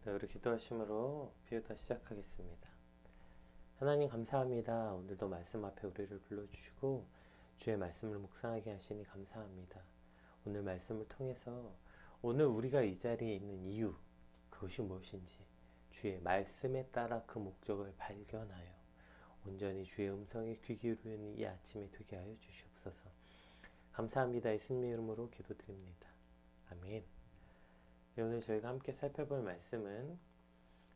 네, 우리 기도하심으로 비유다 시작하겠습니다. 하나님 감사합니다. 오늘도 말씀 앞에 우리를 불러주시고 주의 말씀을 묵상하게 하시니 감사합니다. 오늘 말씀을 통해서 오늘 우리가 이 자리에 있는 이유, 그것이 무엇인지 주의 말씀에 따라 그 목적을 발견하여 온전히 주의 음성에 귀 기울이는 이 아침이 되게 하여 주시옵소서. 감사합니다. 예수님의 이름으로 기도드립니다. 아멘. 네, 오늘 저희가 함께 살펴볼 말씀은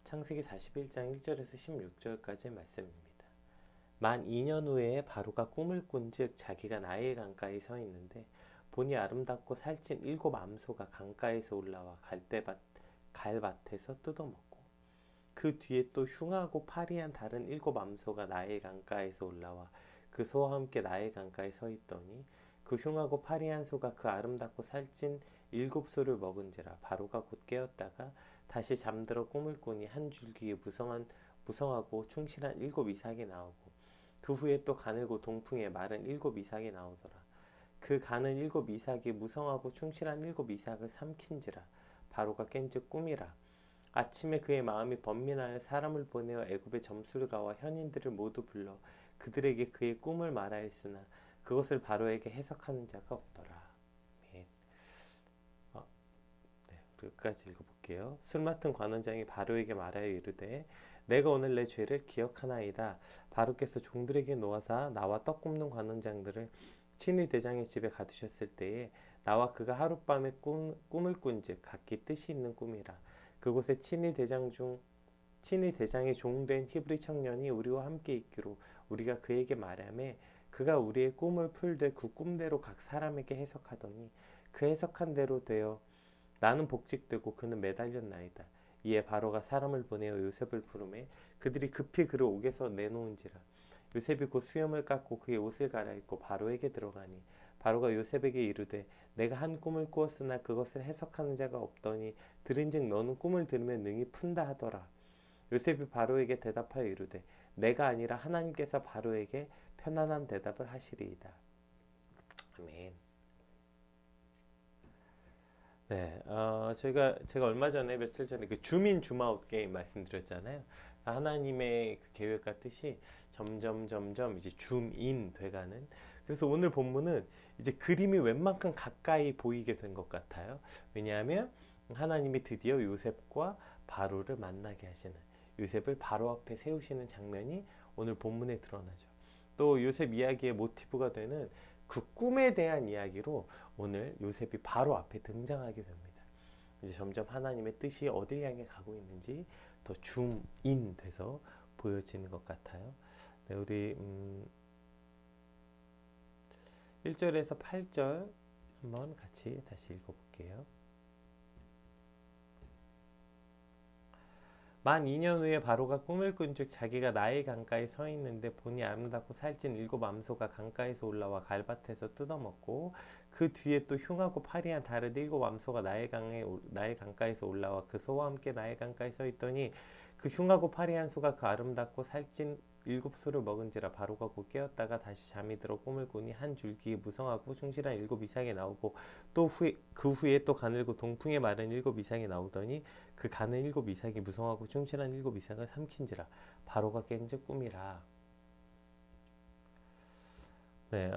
창세기 41장 1절에서 16절까지의 말씀입니다. 만 2년 후에 바로가 꿈을 꾼즉 자기가 나일 강가에 서 있는데 보니 아름답고 살찐 7 암소가 강가에서 올라와 갈밭에서 뜯어먹고 그 뒤에 또 흉하고 파리한 다른 7 암소가 나일 강가에서 올라와 그 소와 함께 나일 강가에 서 있더니 그 흉하고 파리한 소가 그 아름답고 살찐 7 소를 먹은지라 바로가 곧 깨었다가 다시 잠들어 꿈을 꾸니 한 줄기에 무성하고 충실한 7 이삭이 나오고 그 후에 또 가늘고 동풍에 마른 7 이삭이 나오더라. 그 가는 7 이삭이 무성하고 충실한 7 이삭을 삼킨지라 바로가 깬즉 꿈이라. 아침에 그의 마음이 번민하여 사람을 보내어 애굽의 점술가와 현인들을 모두 불러 그들에게 그의 꿈을 말하였으나 그것을 바로에게 해석하는 자가 없더라. 네, 여기까지 읽어볼게요. 술 맡은 관원장이 바로에게 말하여 이르되 내가 오늘 내 죄를 기억하나이다. 바로께서 종들에게 놓아사 나와 떡 굽는 관원장들을 친위 대장의 집에 가두셨을 때에 나와 그가 하룻밤에 꿈을 꾼즉 각기 뜻이 있는 꿈이라. 그곳에 친위 대장의 종된 히브리 청년이 우리와 함께 있기로 우리가 그에게 말하매 그가 우리의 꿈을 풀되 그 꿈대로 각 사람에게 해석하더니 그 해석한 대로 되어 나는 복직되고 그는 매달렸나이다. 이에 바로가 사람을 보내어 요셉을 부르매 그들이 급히 그를 옥에서 내놓은지라. 요셉이 곧 수염을 깎고 그의 옷을 갈아입고 바로에게 들어가니 바로가 요셉에게 이르되 내가 한 꿈을 꾸었으나 그것을 해석하는 자가 없더니 들은즉 너는 꿈을 들으면 능히 푼다 하더라. 요셉이 바로에게 대답하여 이르되 내가 아니라 하나님께서 바로에게 편안한 대답을 하시리이다. 아멘. 네, 제가 얼마 전에 며칠 전에 그 줌인 줌아웃 게임 말씀드렸잖아요. 하나님의 그 계획과 뜻이 점점 이제 줌인 돼가는. 그래서 오늘 본문은 이제 그림이 웬만큼 가까이 보이게 된 것 같아요. 왜냐하면 하나님이 드디어 요셉과 바로를 만나게 하시는, 요셉을 바로 앞에 세우시는 장면이 오늘 본문에 드러나죠. 또 요셉 이야기의 모티브가 되는 그 꿈에 대한 이야기로 오늘 요셉이 바로 앞에 등장하게 됩니다. 이제 점점 하나님의 뜻이 어딜 향해 가고 있는지 더 줌인 돼서 보여지는 것 같아요. 네, 우리 1절에서 8절 한번 같이 다시 읽어볼게요. 만 2년 후에 바로가 꿈을 꾼즉 자기가 나일 강가에 서 있는데 보니 아름답고 살찐 7 암소가 강가에서 올라와 갈밭에서 뜯어먹고 그 뒤에 또 흉하고 파리한 다른 7 암소가 나일 강가에서 올라와 그 소와 함께 나일 강가에 서 있더니 그 흉하고 파리한 소가 그 아름답고 살찐 7 소를 먹은지라. 바로가 곧 깨었다가 다시 잠이 들어 꿈을 꾸니 한 줄기에 무성하고 충실한 7 이삭이 나오고 그 후에 또 가늘고 동풍에 마른 7 이삭이 나오더니 그 가는 7 이삭이 무성하고 충실한 7 이삭을 삼킨지라. 바로가 깬즉 꿈이라. 네,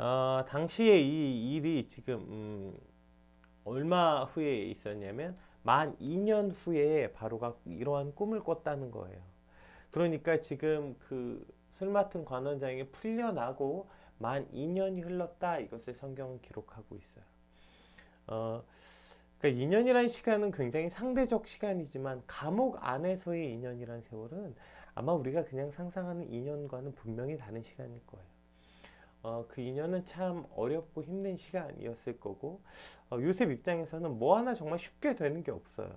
당시에 이 일이 지금 얼마 후에 있었냐면 만 2년 후에 바로가 이러한 꿈을 꿨다는 거예요. 그러니까 지금 그 술 맡은 관원장이 풀려나고 만 2년이 흘렀다, 이것을 성경은 기록하고 있어요. 그러니까 2년이라는 시간은 굉장히 상대적 시간이지만 감옥 안에서의 2년이라는 세월은 아마 우리가 그냥 상상하는 2년과는 분명히 다른 시간일 거예요. 그 2년은 참 어렵고 힘든 시간이었을 거고, 요셉 입장에서는 뭐 하나 정말 쉽게 되는 게 없어요.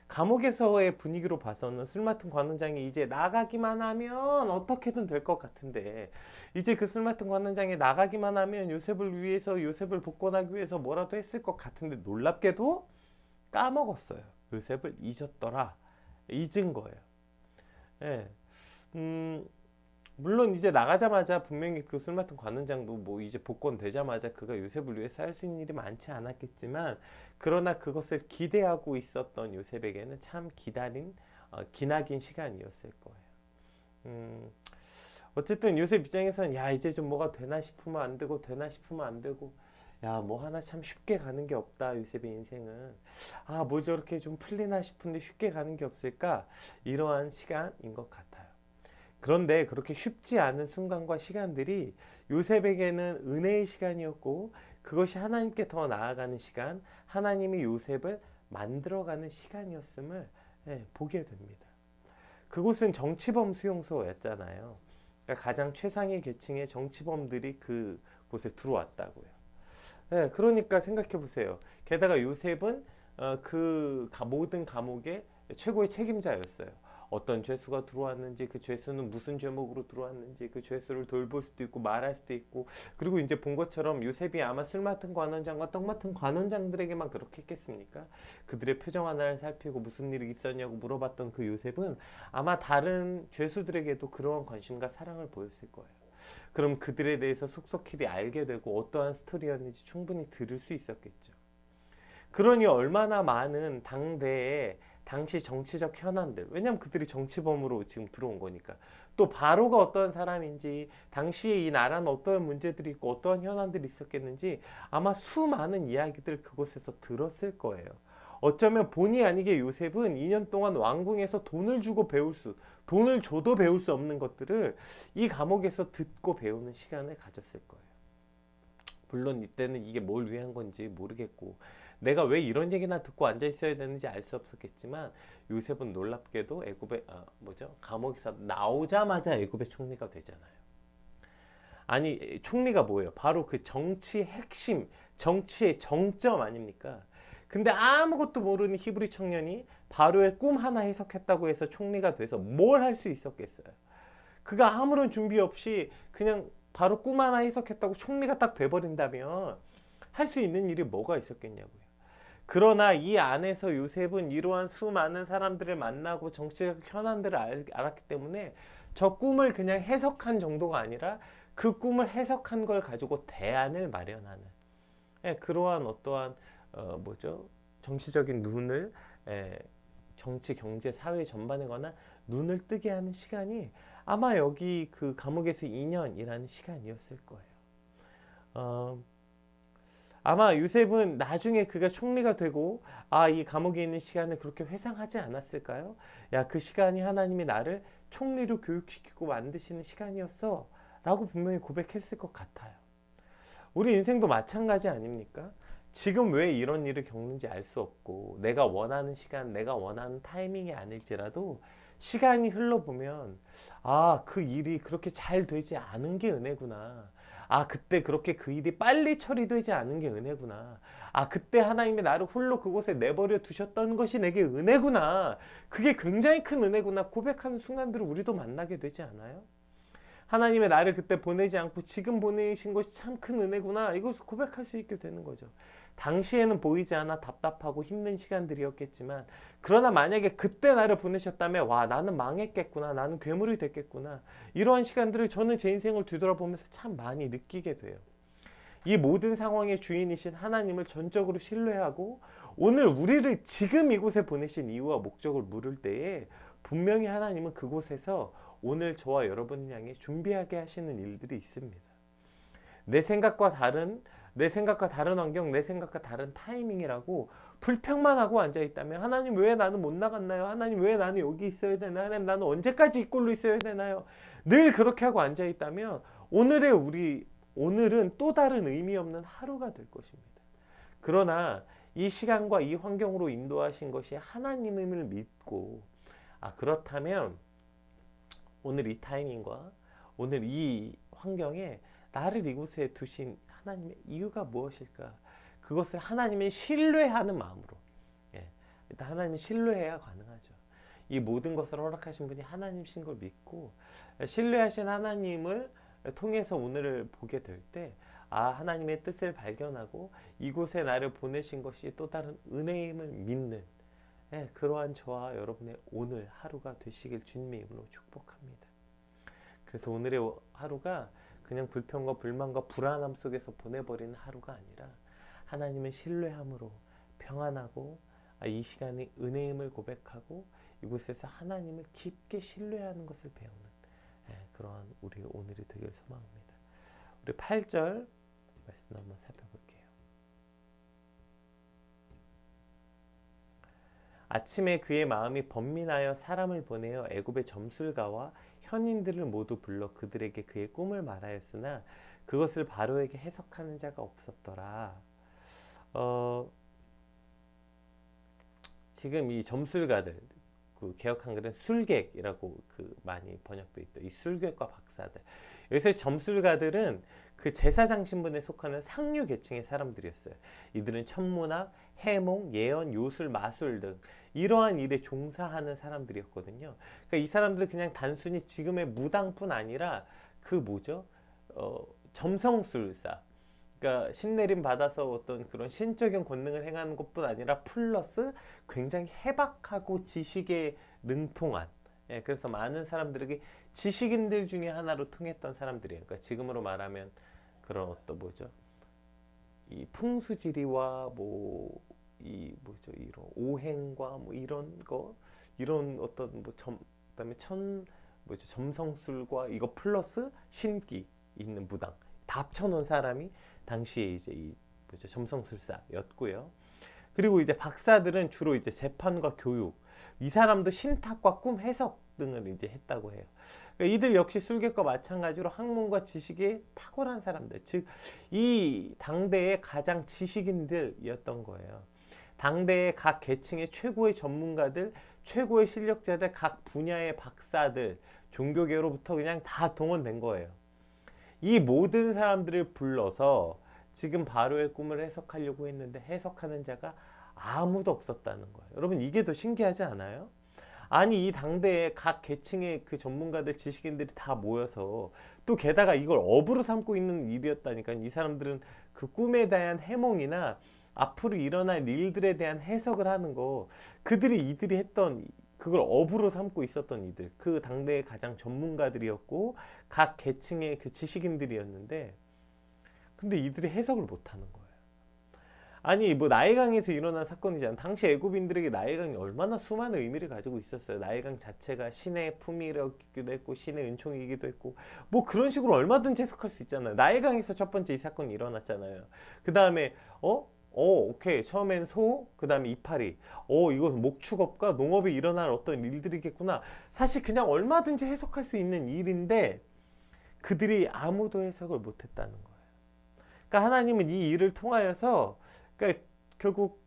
감옥에서의 분위기로 봐서는 술 맡은 관원장이 이제 나가기만 하면 어떻게든 될 것 같은데, 이제 그 술 맡은 관원장이 나가기만 하면 요셉을 복권하기 위해서 뭐라도 했을 것 같은데, 놀랍게도 까먹었어요. 요셉을 잊은 거예요. 예. 물론 이제 나가자마자 분명히 그 술 맡은 관원장도 뭐 이제 복권 되자마자 그가 요셉을 위해서 할 수 있는 일이 많지 않았겠지만, 그러나 그것을 기대하고 있었던 요셉에게는 참 기다린 기나긴 시간이었을 거예요. 어쨌든 요셉 입장에서는 야 이제 좀 뭐가 되나 싶으면 안 되고 되나 싶으면 안 되고 야 뭐 하나 참 쉽게 가는 게 없다 요셉의 인생은 뭐 저렇게 좀 풀리나 싶은데 쉽게 가는 게 없을까 이러한 시간인 것 같아요. 그런데 그렇게 쉽지 않은 순간과 시간들이 요셉에게는 은혜의 시간이었고 그것이 하나님께 더 나아가는 시간 하나님이 요셉을 만들어가는 시간이었음을 보게 됩니다. 그곳은 정치범 수용소였잖아요. 그러니까 가장 최상위 계층의 정치범들이 그곳에 들어왔다고요. 그러니까 생각해 보세요. 게다가 요셉은 그 모든 감옥의 최고의 책임자였어요. 어떤 죄수가 들어왔는지 그 죄수는 무슨 죄목으로 들어왔는지 그 죄수를 돌볼 수도 있고 말할 수도 있고 그리고 이제 본 것처럼 요셉이 아마 술 맡은 관원장과 떡 맡은 관원장들에게만 그렇게 했겠습니까? 그들의 표정 하나를 살피고 무슨 일이 있었냐고 물어봤던 그 요셉은 아마 다른 죄수들에게도 그러한 관심과 사랑을 보였을 거예요. 그럼 그들에 대해서 속속히 알게 되고 어떠한 스토리였는지 충분히 들을 수 있었겠죠. 그러니 얼마나 많은 당대의 당시 정치적 현안들, 왜냐하면 그들이 정치범으로 지금 들어온 거니까 또 바로가 어떤 사람인지 당시에 이 나라는 어떠한 문제들이 있고 어떠한 현안들이 있었겠는지 아마 수많은 이야기들 그곳에서 들었을 거예요. 어쩌면 본의 아니게 요셉은 2년 동안 왕궁에서 돈을 줘도 배울 수 없는 것들을 이 감옥에서 듣고 배우는 시간을 가졌을 거예요. 물론 이때는 이게 뭘 위한 건지 모르겠고 내가 왜 이런 얘기나 듣고 앉아 있어야 되는지 알 수 없었겠지만 요셉은 놀랍게도 감옥에서 나오자마자 애굽의 총리가 되잖아요. 아니 총리가 뭐예요? 바로 그 정치의 핵심, 정치의 정점 아닙니까? 근데 아무것도 모르는 히브리 청년이 바로의 꿈 하나 해석했다고 해서 총리가 돼서 뭘 할 수 있었겠어요? 그가 아무런 준비 없이 그냥 바로 꿈 하나 해석했다고 총리가 딱 돼버린다면 할 수 있는 일이 뭐가 있었겠냐고요. 그러나 이 안에서 요셉은 이러한 수많은 사람들을 만나고 정치적 현안들을 알았기 때문에 저 꿈을 그냥 해석한 정도가 아니라 그 꿈을 해석한 걸 가지고 대안을 마련하는 그러한 어떠한 정치적인 눈을 정치, 경제, 사회 전반에 관한 눈을 뜨게 하는 시간이 아마 여기 그 감옥에서 2년이라는 시간이었을 거예요. 아마 요셉은 나중에 그가 총리가 되고 이 감옥에 있는 시간을 그렇게 회상하지 않았을까요? 야, 그 시간이 하나님이 나를 총리로 교육시키고 만드시는 시간이었어 라고 분명히 고백했을 것 같아요. 우리 인생도 마찬가지 아닙니까? 지금 왜 이런 일을 겪는지 알 수 없고 내가 원하는 시간, 내가 원하는 타이밍이 아닐지라도 시간이 흘러보면 그 일이 그렇게 잘 되지 않은 게 은혜구나. 그때 그렇게 그 일이 빨리 처리되지 않은 게 은혜구나. 그때 하나님이 나를 홀로 그곳에 내버려 두셨던 것이 내게 은혜구나. 그게 굉장히 큰 은혜구나. 고백하는 순간들을 우리도 만나게 되지 않아요? 하나님의 나를 그때 보내지 않고 지금 보내신 것이 참 큰 은혜구나. 이것을 고백할 수 있게 되는 거죠. 당시에는 보이지 않아 답답하고 힘든 시간들이었겠지만 그러나 만약에 그때 나를 보내셨다면 나는 망했겠구나. 나는 괴물이 됐겠구나. 이러한 시간들을 저는 제 인생을 뒤돌아보면서 참 많이 느끼게 돼요. 이 모든 상황의 주인이신 하나님을 전적으로 신뢰하고 오늘 우리를 지금 이곳에 보내신 이유와 목적을 물을 때에 분명히 하나님은 그곳에서 오늘 저와 여러분을 향해 준비하게 하시는 일들이 있습니다. 내 생각과 다른 환경, 내 생각과 다른 타이밍이라고 불평만 하고 앉아있다면 하나님 왜 나는 못 나갔나요? 하나님 왜 나는 여기 있어야 되나요? 하나님 나는 언제까지 이 꼴로 있어야 되나요? 늘 그렇게 하고 앉아있다면 오늘은 또 다른 의미 없는 하루가 될 것입니다. 그러나 이 시간과 이 환경으로 인도하신 것이 하나님임을 믿고 그렇다면 오늘 이 타이밍과 오늘 이 환경에 나를 이곳에 두신 하나님의 이유가 무엇일까? 그것을 하나님을 신뢰하는 마음으로 일단 하나님을 신뢰해야 가능하죠. 이 모든 것을 허락하신 분이 하나님이신 걸 믿고 신뢰하신 하나님을 통해서 오늘을 보게 될 때 하나님의 뜻을 발견하고 이곳에 나를 보내신 것이 또 다른 은혜임을 믿는 그러한 저와 여러분의 오늘 하루가 되시길 주님의 이름으로 축복합니다. 그래서 오늘의 하루가 그냥 불평과 불만과 불안함 속에서 보내버리는 하루가 아니라 하나님을 신뢰함으로 평안하고 이 시간이 은혜임을 고백하고 이곳에서 하나님을 깊게 신뢰하는 것을 배우는 그러한 우리 오늘이 되길 소망합니다. 우리 8절 말씀도 한번 살펴볼게요. 아침에 그의 마음이 번민하여 사람을 보내어 애굽의 점술가와 현인들을 모두 불러 그들에게 그의 꿈을 말하였으나 그것을 바로에게 해석하는 자가 없었더라. 지금 이 점술가들, 그 개역 한글은 술객이라고 많이 번역돼 있다. 이 술객과 박사들. 여기서 점술가들은 그 제사장신분에 속하는 상류 계층의 사람들이었어요. 이들은 천문학, 해몽, 예언, 요술, 마술 등 이러한 일에 종사하는 사람들이었거든요. 그러니까 이 사람들은 그냥 단순히 지금의 무당뿐 아니라 점성술사, 그러니까 신내림 받아서 어떤 그런 신적인 권능을 행하는 것뿐 아니라 플러스 굉장히 해박하고 지식에 능통한, 그래서 많은 사람들에게 지식인들 중에 하나로 통했던 사람들이에요. 그러니까 지금으로 말하면 그런 이 풍수지리와 이런 오행과 이런 그다음에 점성술과 이거 플러스 신기 있는 무당 다 합쳐놓은 사람이 당시에 이제 점성술사였고요. 그리고 이제 박사들은 주로 이제 재판과 교육, 이 사람도 신탁과 꿈 해석 등을 이제 했다고 해요. 그러니까 이들 역시 술객과 마찬가지로 학문과 지식에 탁월한 사람들, 즉 이 당대의 가장 지식인들이었던 거예요. 당대의 각 계층의 최고의 전문가들, 최고의 실력자들, 각 분야의 박사들, 종교계로부터 그냥 다 동원된 거예요. 이 모든 사람들을 불러서 지금 바로의 꿈을 해석하려고 했는데 해석하는 자가 아무도 없었다는 거예요. 여러분, 이게 더 신기하지 않아요? 아니, 이 당대의 각 계층의 그 전문가들, 지식인들이 다 모여서 또 게다가 이걸 업으로 삼고 있는 일이었다니까. 이 사람들은 그 꿈에 대한 해몽이나 앞으로 일어날 일들에 대한 해석을 하는 거, 이들이 했던 그걸 업으로 삼고 있었던 이들, 그 당대의 가장 전문가들이었고 각 계층의 그 지식인들이었는데, 근데 이들이 해석을 못하는 거예요. 아니, 나일강에서 일어난 사건이잖아요. 당시 애굽인들에게 나일강이 얼마나 수많은 의미를 가지고 있었어요. 나일강 자체가 신의 품이기도 했고 신의 은총이기도 했고 그런 식으로 얼마든지 해석할 수 있잖아요. 나일강에서 첫 번째 이 사건이 일어났잖아요. 그 다음에 오케이, 처음엔 소, 그 다음에 이파리, 이것은 목축업과 농업에 일어날 어떤 일들이겠구나. 사실 그냥 얼마든지 해석할 수 있는 일인데 그들이 아무도 해석을 못했다는 거예요. 그러니까 하나님은 이 일을 통하여서, 그러니까 결국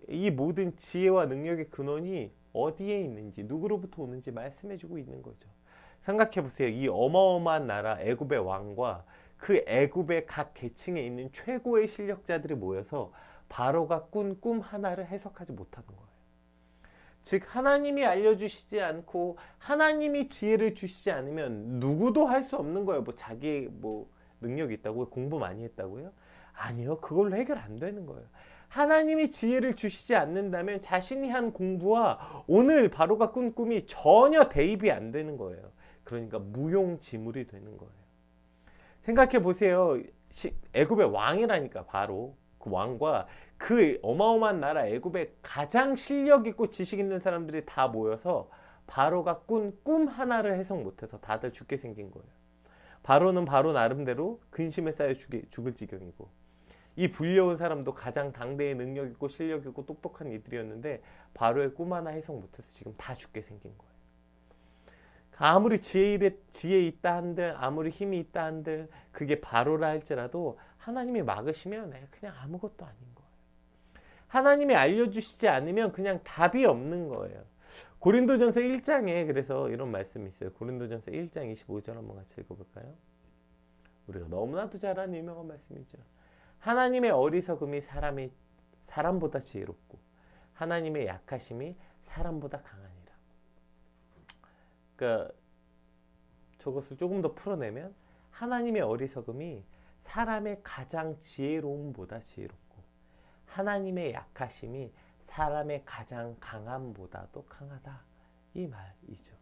이 모든 지혜와 능력의 근원이 어디에 있는지, 누구로부터 오는지 말씀해주고 있는 거죠. 생각해 보세요. 이 어마어마한 나라 애굽의 왕과 그 애굽의 각 계층에 있는 최고의 실력자들이 모여서 바로가 꾼 꿈 하나를 해석하지 못하는 거예요. 즉, 하나님이 알려주시지 않고 하나님이 지혜를 주시지 않으면 누구도 할 수 없는 거예요. 자기 능력이 있다고요? 공부 많이 했다고요? 아니요. 그걸로 해결 안 되는 거예요. 하나님이 지혜를 주시지 않는다면 자신이 한 공부와 오늘 바로가 꾼 꿈이 전혀 대입이 안 되는 거예요. 그러니까 무용지물이 되는 거예요. 생각해 보세요. 애굽의 왕이라니까, 바로 그 왕과 그 어마어마한 나라 애굽의 가장 실력 있고 지식 있는 사람들이 다 모여서 바로가 꾼 꿈 하나를 해석 못해서 다들 죽게 생긴 거예요. 바로는 바로 나름대로 근심에 쌓여 죽을 지경이고, 이 불려온 사람도 가장 당대의 능력 있고 실력 있고 똑똑한 이들이었는데 바로의 꿈 하나 해석 못해서 지금 다 죽게 생긴 거예요. 아무리 지혜 있다 한들, 아무리 힘이 있다 한들, 그게 바로라 할지라도 하나님이 막으시면 그냥 아무것도 아닌 거예요. 하나님이 알려주시지 않으면 그냥 답이 없는 거예요. 고린도전서 1장에 그래서 이런 말씀이 있어요. 고린도전서 1장 25절 한번 같이 읽어볼까요? 우리가 너무나도 잘 아는 유명한 말씀이죠. 하나님의 어리석음이 사람보다 지혜롭고 하나님의 약하심이 사람보다 강하니라. 그러니까 저것을 조금 더 풀어내면 하나님의 어리석음이 사람의 가장 지혜로움보다 지혜롭고 하나님의 약하심이 사람의 가장 강함보다도 강하다, 이 말이죠.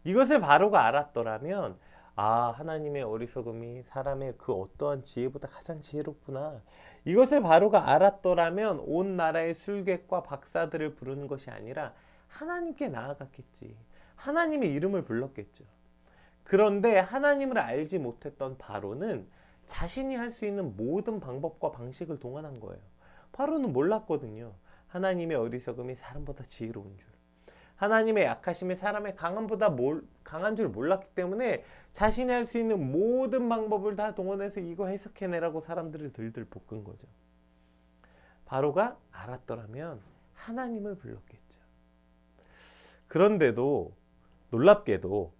이것을 바로가 알았더라면, 하나님의 어리석음이 사람의 그 어떠한 지혜보다 가장 지혜롭구나, 이것을 바로가 알았더라면 온 나라의 술객과 박사들을 부르는 것이 아니라 하나님께 나아갔겠지. 하나님의 이름을 불렀겠죠. 그런데 하나님을 알지 못했던 바로는 자신이 할 수 있는 모든 방법과 방식을 동원한 거예요. 바로는 몰랐거든요. 하나님의 어리석음이 사람보다 지혜로운 줄. 하나님의 약하심이 사람의 강함보다 강한 줄 몰랐기 때문에 자신이 할 수 있는 모든 방법을 다 동원해서 이거 해석해내라고 사람들을 들들 볶은 거죠. 바로가 알았더라면 하나님을 불렀겠죠. 그런데도 놀랍게도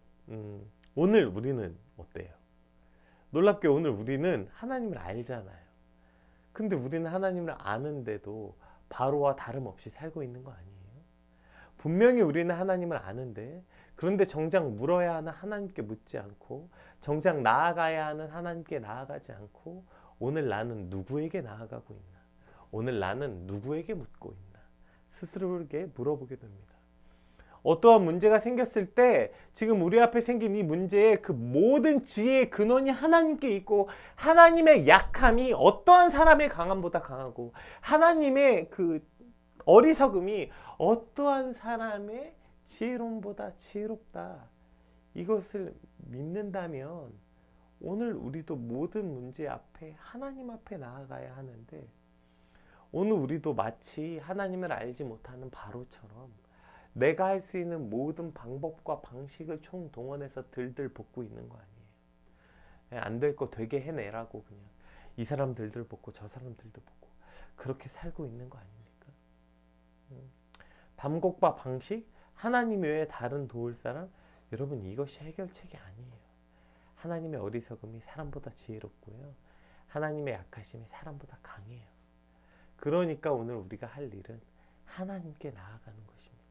오늘 우리는 어때요? 놀랍게 오늘 우리는 하나님을 알잖아요. 근데 우리는 하나님을 아는데도 바로와 다름없이 살고 있는 거 아니에요? 분명히 우리는 하나님을 아는데, 그런데 정작 물어야 하는 하나님께 묻지 않고, 정작 나아가야 하는 하나님께 나아가지 않고, 오늘 나는 누구에게 나아가고 있나? 오늘 나는 누구에게 묻고 있나? 스스로에게 물어보게 됩니다. 어떠한 문제가 생겼을 때 지금 우리 앞에 생긴 이 문제의 그 모든 지혜의 근원이 하나님께 있고, 하나님의 약함이 어떠한 사람의 강함보다 강하고, 하나님의 그 어리석음이 어떠한 사람의 지혜로움보다 지혜롭다. 이것을 믿는다면 오늘 우리도 모든 문제 앞에 하나님 앞에 나아가야 하는데, 오늘 우리도 마치 하나님을 알지 못하는 바로처럼 내가 할 수 있는 모든 방법과 방식을 총동원해서 들들 볶고 있는 거 아니에요. 안 될 거 되게 해내라고 그냥 이 사람 들들 볶고 저 사람 들들 볶고 그렇게 살고 있는 거 아닙니까? 방법과 방식, 하나님 외에 다른 도울 사람, 여러분 이것이 해결책이 아니에요. 하나님의 어리석음이 사람보다 지혜롭고요. 하나님의 약하심이 사람보다 강해요. 그러니까 오늘 우리가 할 일은 하나님께 나아가는 것입니다.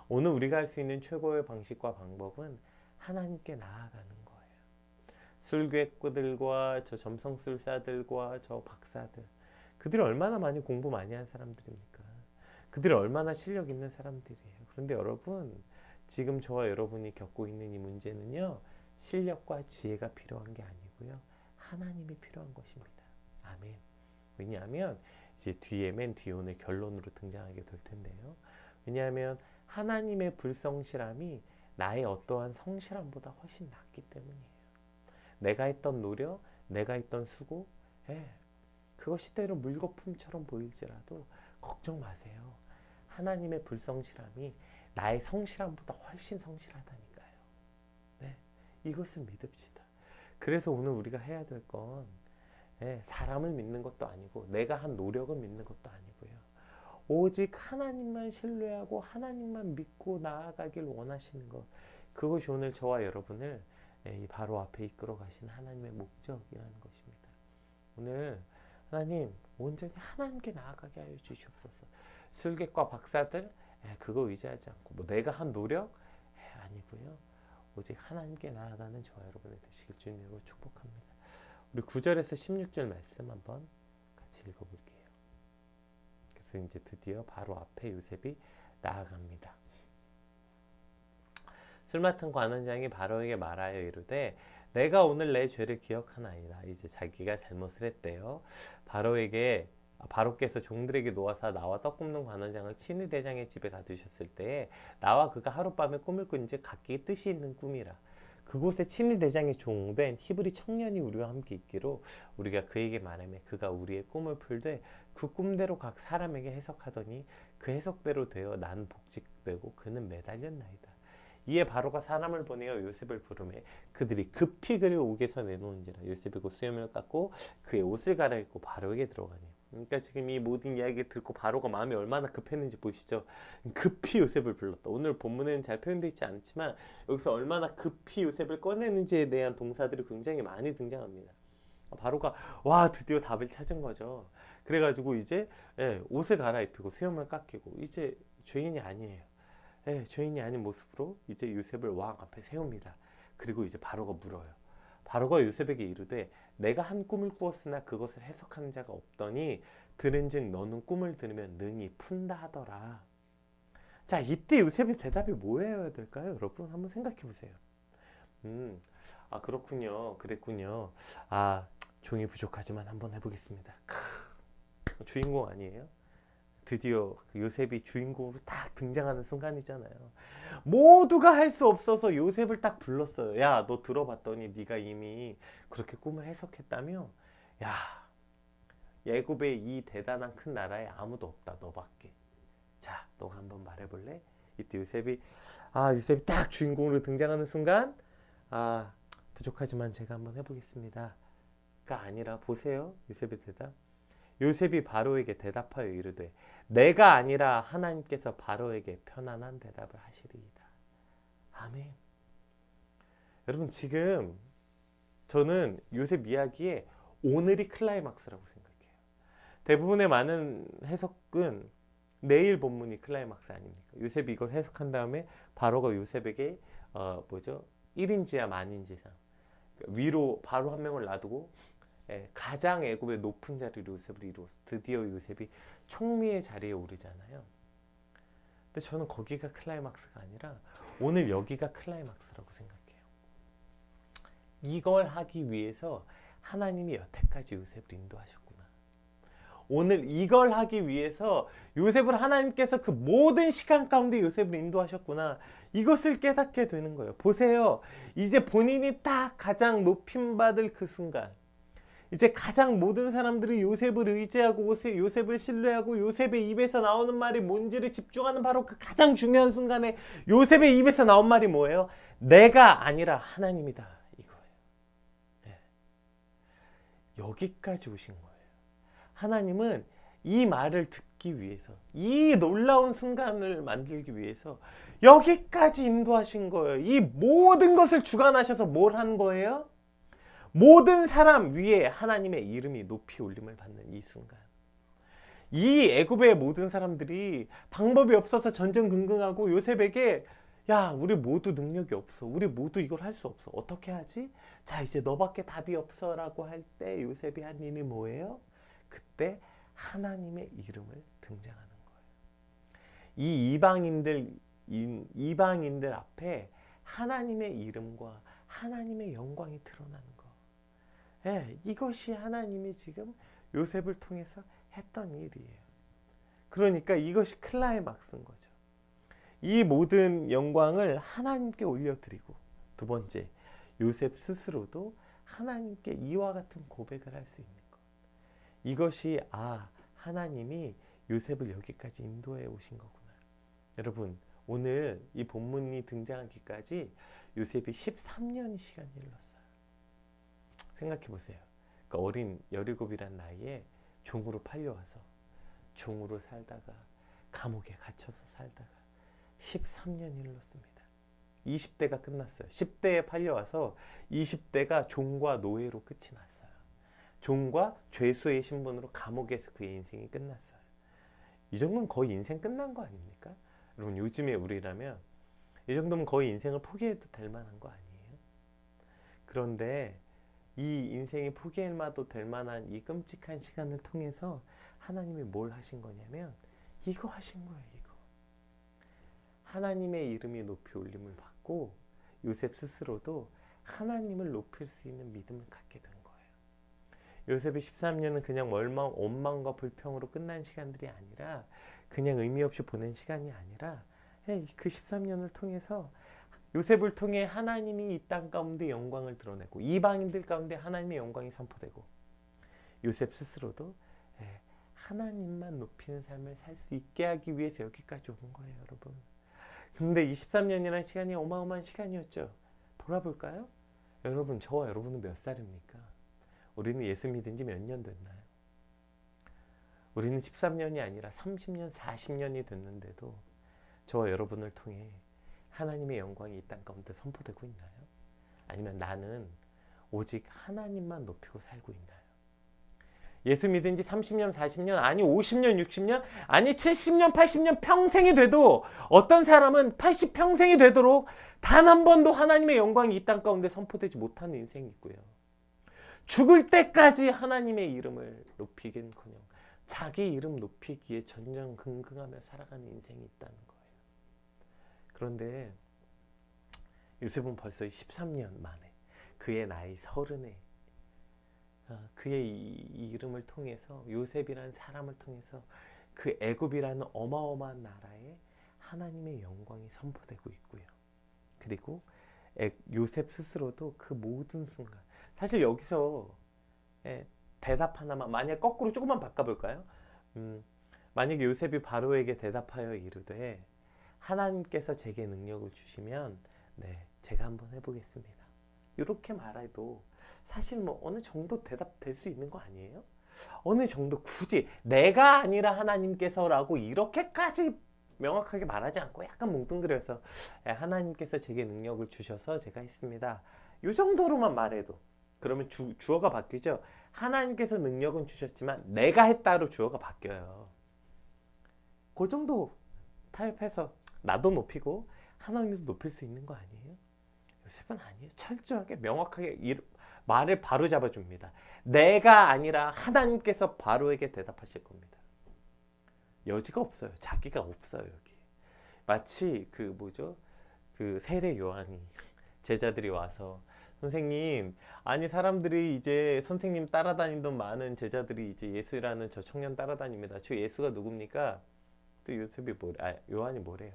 오늘 우리가 할 수 있는 최고의 방식과 방법은 하나님께 나아가는 거예요. 술객들과 저 점성술사들과 저 박사들, 그들이 얼마나 많이 공부 많이 한 사람들입니까? 그들이 얼마나 실력 있는 사람들이에요. 그런데 여러분, 지금 저와 여러분이 겪고 있는 이 문제는요, 실력과 지혜가 필요한 게 아니고요, 하나님이 필요한 것입니다. 아멘. 왜냐하면 이제 맨 뒤에 오늘 결론으로 등장하게 될 텐데요. 왜냐하면 하나님의 불성실함이 나의 어떠한 성실함보다 훨씬 낫기 때문이에요. 내가 했던 노력, 내가 했던 수고, 그것이 때로 물거품처럼 보일지라도 걱정 마세요. 하나님의 불성실함이 나의 성실함보다 훨씬 성실하다니까요. 네, 이것을 믿읍시다. 그래서 오늘 우리가 해야 될 건 사람을 믿는 것도 아니고 내가 한 노력을 믿는 것도 아니고요. 오직 하나님만 신뢰하고 하나님만 믿고 나아가길 원하시는 것, 그것이 오늘 저와 여러분을 이 바로 앞에 이끌어 가신 하나님의 목적이라는 것입니다. 오늘 하나님 온전히 하나님께 나아가게 하여 주시옵소서. 술객과 박사들 그거 의지하지 않고 뭐 내가 한 노력 아니고요. 오직 하나님께 나아가는 저와 여러분이 되시길 주님으로 축복합니다. 우리 9절에서 16절 말씀 한번 같이 읽어볼게요. 그래서 이제 드디어 바로 앞에 요셉이 나아갑니다. 술 맡은 관원장이 바로에게 말하여 이르되 내가 오늘 내 죄를 기억하나이다. 이제 자기가 잘못을 했대요. 바로께서 종들에게 놓아서 나와 떡 굽는 관원장을 친위 대장의 집에 가두셨을 때에 나와 그가 하룻밤에 꿈을 꾼지 각기 뜻이 있는 꿈이라. 그곳에 친위 대장의 종된 히브리 청년이 우리와 함께 있기로 우리가 그에게 말하며 그가 우리의 꿈을 풀되 그 꿈대로 각 사람에게 해석하더니 그 해석대로 되어 나는 복직되고 그는 매달렸나이다. 이에 바로가 사람을 보내어 요셉을 부르매 그들이 급히 그를 옥에서 내놓은지라. 요셉이 곧 수염을 깎고 그의 옷을 갈아입고 바로에게 들어가니. 그러니까 지금 이 모든 이야기를 듣고 바로가 마음이 얼마나 급했는지 보시죠. 급히 요셉을 불렀다. 오늘 본문에는 잘 표현되어 있지 않지만 여기서 얼마나 급히 요셉을 꺼내는지에 대한 동사들이 굉장히 많이 등장합니다. 바로가 와 드디어 답을 찾은 거죠. 그래가지고 이제 옷을 갈아입히고 수염을 깎이고 이제 죄인이 아니에요. 죄인이 아닌 모습으로 이제 요셉을 왕 앞에 세웁니다. 그리고 이제 바로가 물어요. 바로가 요셉에게 이르되 내가 한 꿈을 꾸었으나 그것을 해석하는 자가 없더니 들은즉 너는 꿈을 들으면 능히 푼다 하더라. 자, 이때 요셉의 대답이 뭐여야 될까요? 여러분 한번 생각해 보세요. 그렇군요. 그랬군요. 종이 부족하지만 한번 해보겠습니다. 주인공 아니에요? 드디어 요셉이 주인공으로 딱 등장하는 순간이잖아요. 모두가 할 수 없어서 요셉을 딱 불렀어요. 야, 너 들어봤더니 네가 이미 그렇게 꿈을 해석했다며? 야, 애굽의 이 대단한 큰 나라에 아무도 없다, 너밖에. 자, 너가 한번 말해볼래? 이때 요셉이 딱 주인공으로 등장하는 순간, 부족하지만 제가 한번 해보겠습니다 가 아니라, 보세요, 요셉의 대답. 요셉이 바로에게 대답하여 이르되, 내가 아니라 하나님께서 바로에게 편안한 대답을 하시리이다. 아멘. 여러분, 지금 저는 요셉 이야기에 오늘이 클라이막스라고 생각해요. 대부분의 많은 해석은 내일 본문이 클라이막스 아닙니까? 요셉이 이걸 해석한 다음에 바로가 요셉에게 1인지야 만인지상 위로 바로 한 명을 놔두고 가장 애굽의 높은 자리로 요셉을 이루어서 드디어 요셉이 총리의 자리에 오르잖아요. 근데 저는 거기가 클라이막스가 아니라 오늘 여기가 클라이막스라고 생각해요. 이걸 하기 위해서 하나님이 여태까지 요셉을 인도하셨구나. 오늘 이걸 하기 위해서 요셉을 하나님께서 그 모든 시간 가운데 요셉을 인도하셨구나. 이것을 깨닫게 되는 거예요. 보세요. 이제 본인이 딱 가장 높임받을 그 순간, 이제 가장 모든 사람들이 요셉을 의지하고 요셉을 신뢰하고 요셉의 입에서 나오는 말이 뭔지를 집중하는 바로 그 가장 중요한 순간에 요셉의 입에서 나온 말이 뭐예요? 내가 아니라 하나님이다, 이거예요. 네. 여기까지 오신 거예요. 하나님은 이 말을 듣기 위해서, 이 놀라운 순간을 만들기 위해서 여기까지 인도하신 거예요. 이 모든 것을 주관하셔서 뭘 한 거예요? 모든 사람 위에 하나님의 이름이 높이 올림을 받는 이 순간, 이 애굽의 모든 사람들이 방법이 없어서 전전긍긍하고 요셉에게, 야, 우리 모두 능력이 없어, 우리 모두 이걸 할 수 없어, 어떻게 하지? 자, 이제 너밖에 답이 없어 라고 할 때 요셉이 한 일이 뭐예요? 그때 하나님의 이름을 등장하는 거예요. 이 이방인들 앞에 하나님의 이름과 하나님의 영광이 드러나는 거. 이것이 하나님이 지금 요셉을 통해서 했던 일이에요. 그러니까 이것이 클라이막스인 거죠. 이 모든 영광을 하나님께 올려드리고, 두 번째, 요셉 스스로도 하나님께 이와 같은 고백을 할 수 있는 것. 이것이 하나님이 요셉을 여기까지 인도해 오신 거구나. 여러분, 오늘 이 본문이 등장하기까지 요셉이 13년의 시간이 흘렀어요. 생각해 보세요. 그 어린 17이란 나이에 종으로 팔려와서 종으로 살다가 감옥에 갇혀서 살다가 13년이 흘렀습니다. 20대가 끝났어요. 10대에 팔려와서 20대가 종과 노예로 끝이 났어요. 종과 죄수의 신분으로 감옥에서 그의 인생이 끝났어요. 이 정도면 거의 인생 끝난 거 아닙니까? 여러분, 요즘에 우리라면 이 정도면 거의 인생을 포기해도 될 만한 거 아니에요? 그런데 이 인생이 포기해도 될 만한 이 끔찍한 시간을 통해서 하나님이 뭘 하신 거냐면 이거 하신 거예요. 이거. 하나님의 이름이 높이 올림을 받고 요셉 스스로도 하나님을 높일 수 있는 믿음을 갖게 된 거예요. 요셉의 13년은 그냥 원망과 불평으로 끝난 시간들이 아니라, 그냥 의미 없이 보낸 시간이 아니라, 그 13년을 통해서 요셉을 통해 하나님이 이 땅 가운데 영광을 드러내고 이방인들 가운데 하나님의 영광이 선포되고, 요셉 스스로도 하나님만 높이는 삶을 살 수 있게 하기 위해서 여기까지 온 거예요, 여러분. 근데 23년이라는 시간이 어마어마한 시간이었죠. 돌아볼까요? 여러분, 저와 여러분은 몇 살입니까? 우리는 예수 믿은 지 몇 년 됐나요? 우리는 13년이 아니라 30년, 40년이 됐는데도 저와 여러분을 통해 하나님의 영광이 이 땅 가운데 선포되고 있나요? 아니면 나는 오직 하나님만 높이고 살고 있나요? 예수 믿은 지 30년, 40년, 아니 50년, 60년, 아니 70년, 80년 평생이 돼도, 어떤 사람은 80평생이 되도록 단 한 번도 하나님의 영광이 이 땅 가운데 선포되지 못하는 인생이 있고요. 죽을 때까지 하나님의 이름을 높이긴커녕 자기 이름 높이기에 전전긍긍하며 살아가는 인생이 있다는 거예요. 그런데 요셉은 벌써 13년 만에 그의 나이 30에 그의 이 이름을 통해서, 요셉이라는 사람을 통해서 그 애굽이라는 어마어마한 나라에 하나님의 영광이 선포되고 있고요. 그리고 요셉 스스로도 그 모든 순간, 사실 여기서 대답 하나만, 만약 거꾸로 조금만 바꿔볼까요? 만약에 요셉이 바로에게 대답하여 이르되 하나님께서 제게 능력을 주시면 네, 제가 한번 해보겠습니다. 이렇게 말해도 사실 뭐 어느 정도 대답될 수 있는 거 아니에요? 어느 정도 굳이 내가 아니라 하나님께서라고 이렇게까지 명확하게 말하지 않고 약간 뭉뚱그려서 하나님께서 제게 능력을 주셔서 제가 했습니다. 이 정도로만 말해도 그러면 주어가 바뀌죠. 하나님께서 능력은 주셨지만 내가 했다로 주어가 바뀌어요. 그 정도 타협해서 나도 높이고 하나님도 높일 수 있는 거 아니에요? 요셉은 아니에요. 철저하게 명확하게 말을 바로 잡아줍니다. 내가 아니라 하나님께서 바로에게 대답하실 겁니다. 여지가 없어요. 자기가 없어요. 여기 마치 그 세례 요한이 제자들이 와서 선생님, 아니 사람들이 이제 선생님 따라다니던 많은 제자들이 이제 예수라는 저 청년 따라다닙니다. 저 예수가 누굽니까? 또 요한이 뭐래요?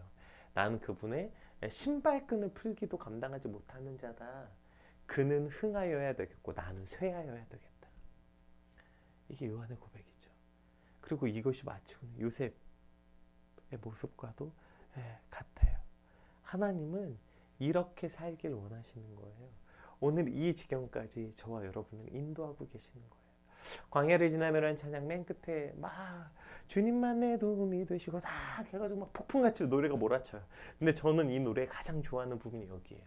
나는 그분의 신발끈을 풀기도 감당하지 못하는 자다. 그는 흥하여야 되겠고 나는 쇠하여야 되겠다. 이게 요한의 고백이죠. 그리고 이것이 마치 요셉의 모습과도 같아요. 하나님은 이렇게 살길 원하시는 거예요. 오늘 이 지경까지 저와 여러분을 인도하고 계시는 거예요. 광야를 지나며라는 찬양 맨 끝에 막 주님만 내 도움이 되시고 다 해가지고 막 폭풍같이 노래가 몰아쳐요. 근데 저는 이 노래에 가장 좋아하는 부분이 여기에요.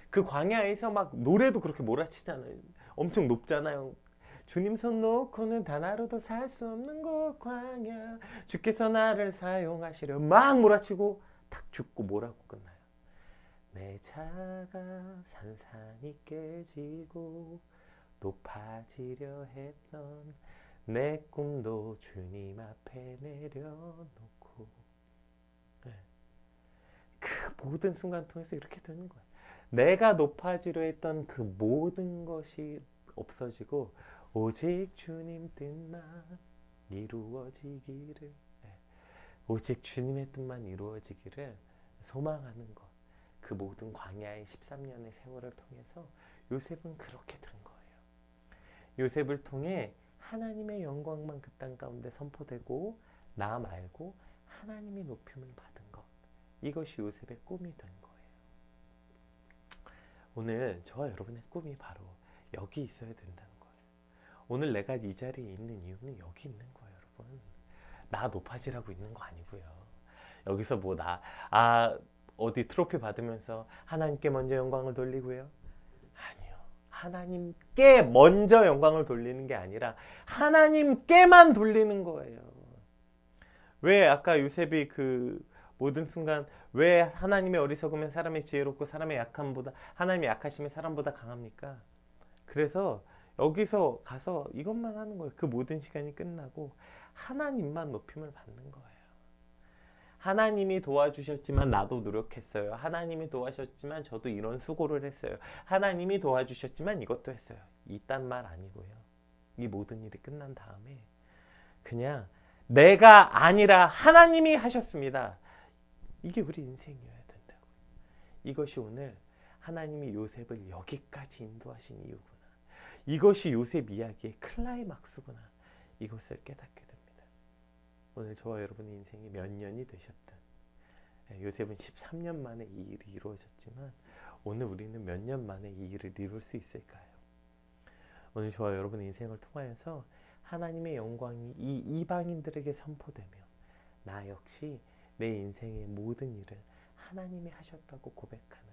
그 광야에서 막 노래도 그렇게 몰아치잖아요. 엄청 높잖아요. 주님 손 놓고는 단 하루도 살 수 없는 곳 광야, 주께서 나를 사용하시려 막 몰아치고 탁 죽고 뭐라고 끝나요? 내 자가 산산이 깨지고 높아지려 했던 내 꿈도 주님 앞에 내려놓고, 그 모든 순간 통해서 이렇게 되는 거예요. 내가 높아지려 했던 그 모든 것이 없어지고 오직 주님 뜻만 이루어지기를, 오직 주님의 뜻만 이루어지기를 소망하는 것. 그 모든 광야의 13년의 세월을 통해서 요셉은 그렇게 된 거예요. 요셉을 통해 하나님의 영광만 그 땅 가운데 선포되고 나 말고 하나님이 높임을 받은 것. 이것이 요셉의 꿈이 된 거예요. 오늘 저와 여러분의 꿈이 바로 여기 있어야 된다는 거예요. 오늘 내가 이 자리에 있는 이유는 여기 있는 거예요, 여러분. 나 높아지라고 있는 거 아니고요. 여기서 어디 트로피 받으면서 하나님께 먼저 영광을 돌리고요. 아니요. 하나님께 먼저 영광을 돌리는 게 아니라 하나님께만 돌리는 거예요. 왜 아까 요셉이 그 모든 순간 왜 하나님의 어리석으면 사람의 지혜롭고 사람의 약함보다 하나님의 약하심이 사람보다 강합니까? 그래서 여기서 가서 이것만 하는 거예요. 그 모든 시간이 끝나고 하나님만 높임을 받는 거예요. 하나님이 도와주셨지만 나도 노력했어요. 하나님이 도와주셨지만 저도 이런 수고를 했어요. 하나님이 도와주셨지만 이것도 했어요. 이딴 말 아니고요. 이 모든 일이 끝난 다음에 그냥 내가 아니라 하나님이 하셨습니다. 이게 우리 인생이어야 된다고요. 이것이 오늘 하나님이 요셉을 여기까지 인도하신 이유구나. 이것이 요셉 이야기의 클라이막스구나. 이것을 깨닫게 됩니다. 오늘 저와 여러분의 인생이 몇 년이 되셨든 요셉은 13년 만에 이 일이 이루어졌지만 오늘 우리는 몇 년 만에 이 일을 이룰 수 있을까요? 오늘 저와 여러분의 인생을 통하여서 하나님의 영광이 이 이방인들에게 선포되며 나 역시 내 인생의 모든 일을 하나님이 하셨다고 고백하는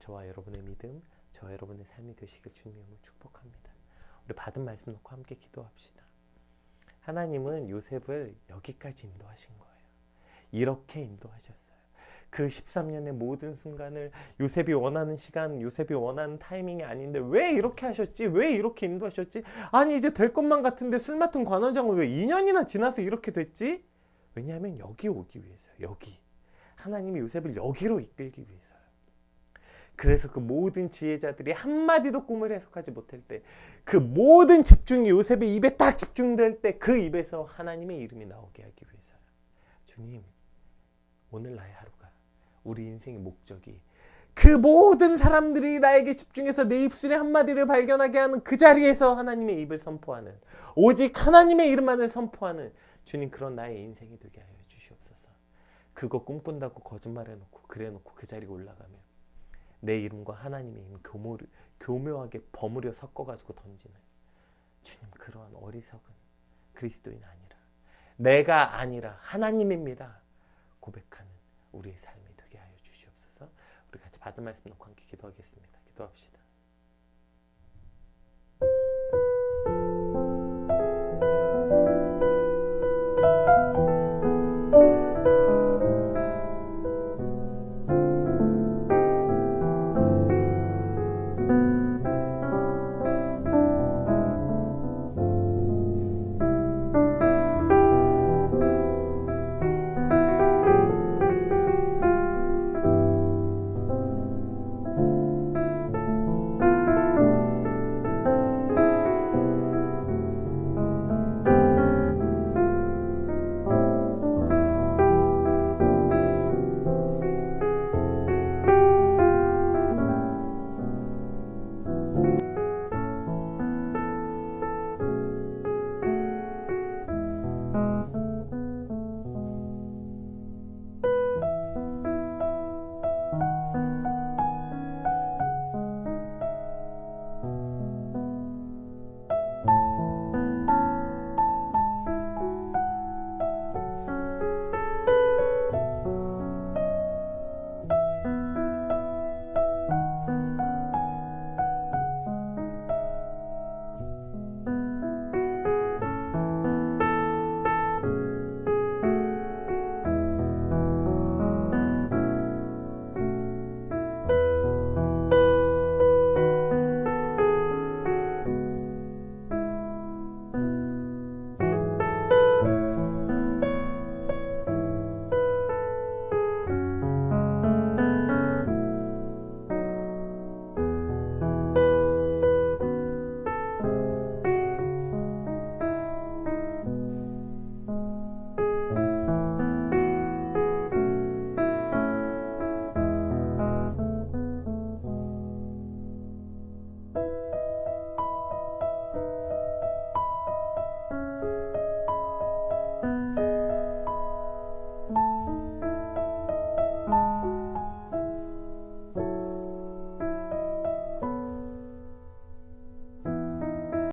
저와 여러분의 믿음, 저와 여러분의 삶이 되시길 주님으로 축복합니다. 우리 받은 말씀 놓고 함께 기도합시다. 하나님은 요셉을 여기까지 인도하신 거예요. 이렇게 인도하셨어요. 그 13년의 모든 순간을 요셉이 원하는 시간, 요셉이 원하는 타이밍이 아닌데 왜 이렇게 하셨지? 왜 이렇게 인도하셨지? 아니 이제 될 것만 같은데 술 맡은 관원장은 왜 2년이나 지나서 이렇게 됐지? 왜냐하면 여기 오기 위해서요. 여기. 하나님이 요셉을 여기로 이끌기 위해서요. 그래서 그 모든 지혜자들이 한마디도 꿈을 해석하지 못할 때, 그 모든 집중이 요셉의 입에 딱 집중될 때 그 입에서 하나님의 이름이 나오게 하기 위해서요. 주님, 오늘 나의 하루가, 우리 인생의 목적이 그 모든 사람들이 나에게 집중해서 내 입술의 한마디를 발견하게 하는 그 자리에서 하나님의 입을 선포하는, 오직 하나님의 이름만을 선포하는 주님, 그런 나의 인생이 되게 하여 주시옵소서. 그거 꿈꾼다고 거짓말해놓고 그래놓고 그 자리에 올라가면 내 이름과 하나님의 이름 교묘하게 버무려 섞어가지고 던지는, 주님, 그러한 어리석은 그리스도인 아니라, 내가 아니라 하나님입니다 고백하는 우리의 삶이 되게 하여 주시옵소서. 우리 같이 받은 말씀 놓고 함께 기도하겠습니다. 기도합시다.